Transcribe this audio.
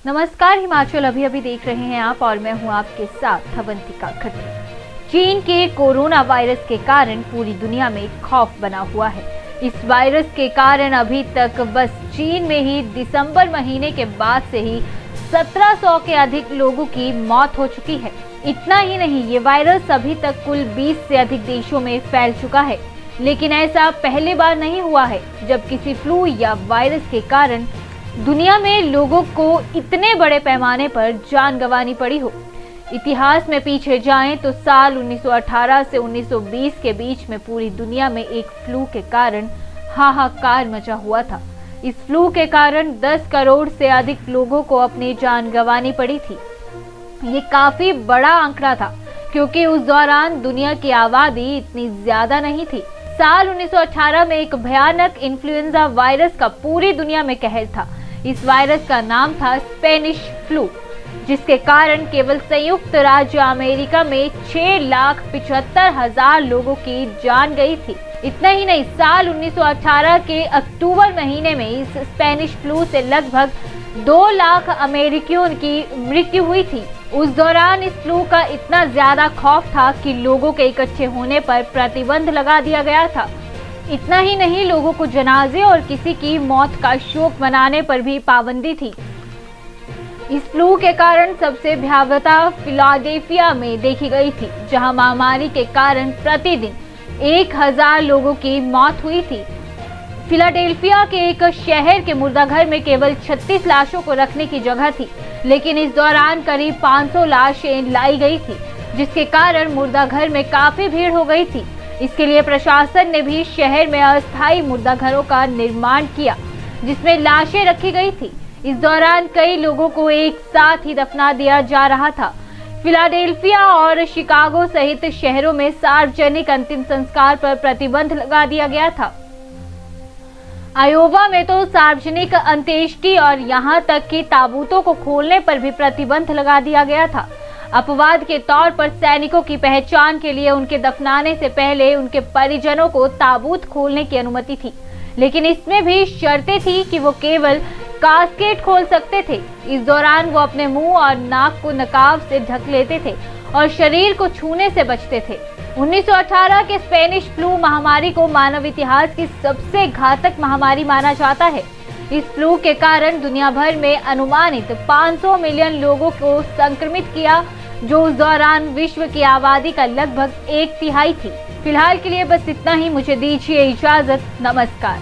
नमस्कार, हिमाचल अभी अभी देख रहे हैं आप और मैं हूं आपके साथ अवंतिका खत्री। चीन के कोरोना वायरस के कारण पूरी दुनिया में खौफ बना हुआ है। इस वायरस के कारण अभी तक बस चीन में ही दिसंबर महीने के बाद से ही 1700 के अधिक लोगों की मौत हो चुकी है। इतना ही नहीं, ये वायरस अभी तक कुल 20 से अधिक देशों में फैल चुका है। लेकिन ऐसा पहली बार नहीं हुआ है जब किसी फ्लू या वायरस के कारण दुनिया में लोगों को इतने बड़े पैमाने पर जान गंवानी पड़ी हो। इतिहास में पीछे जाएं तो साल 1918 से 1920 के बीच में पूरी दुनिया में एक फ्लू के कारण हाहाकार मचा हुआ था। इस फ्लू के कारण 10 करोड़ से अधिक लोगों को अपनी जान गंवानी पड़ी थी। ये काफी बड़ा आंकड़ा था क्योंकि उस दौरान दुनिया की आबादी इतनी ज्यादा नहीं थी। साल 1918 में एक भयानक इन्फ्लुएंजा वायरस का पूरी दुनिया में कहर था। इस वायरस का नाम था स्पेनिश फ्लू, जिसके कारण केवल संयुक्त राज्य अमेरिका में 6,75,000 लोगों की जान गई थी। इतना ही नहीं, साल 1918 के अक्टूबर महीने में इस स्पेनिश फ्लू से लगभग 2 लाख अमेरिकियों की मृत्यु हुई थी। उस दौरान इस फ्लू का इतना ज्यादा खौफ था कि लोगों के इकट्ठे होने पर प्रतिबंध लगा दिया गया था। इतना ही नहीं, लोगों को जनाजे और किसी की मौत का शोक मनाने पर भी पाबंदी थी। इस फ्लू के कारण सबसे भयावहता फिलाडेल्फिया में देखी गई थी, जहां महामारी के कारण प्रतिदिन 1000 लोगों की मौत हुई थी। फिलाडेल्फिया के एक शहर के मुर्दाघर में केवल 36 लाशों को रखने की जगह थी, लेकिन इस दौरान करीब 500 लाशें लाई गई थी, जिसके कारण मुर्दाघर में काफी भीड़ हो गई थी। इसके लिए प्रशासन ने भी शहर में अस्थायी मुर्दाघरों का निर्माण किया, जिसमें लाशें रखी गई थी। इस दौरान कई लोगों को एक साथ ही दफना दिया जा रहा था। फिलाडेल्फिया और शिकागो सहित शहरों में सार्वजनिक अंतिम संस्कार पर प्रतिबंध लगा दिया गया था। आयोवा में तो सार्वजनिक अंत्येष्टि और यहां तक कि ताबूतों को खोलने पर भी प्रतिबंध लगा दिया गया था। अपवाद के तौर पर सैनिकों की पहचान के लिए उनके दफनाने से पहले उनके परिजनों को ताबूत खोलने की अनुमति थी, लेकिन इसमें भी शर्तें थी कि वो केवल कास्केट खोल सकते थे। इस दौरान वो अपने मुंह और नाक को नकाब से ढक लेते थे और शरीर को छूने से बचते थे। 1918 के स्पेनिश फ्लू महामारी को मानव इतिहास की सबसे घातक महामारी माना जाता है। इस फ्लू के कारण दुनिया भर में अनुमानित 500 मिलियन लोगों को संक्रमित किया, जो उस दौरान विश्व की आबादी का लगभग 1/3 थी। फिलहाल के लिए बस इतना ही। मुझे दीजिए इजाजत। नमस्कार।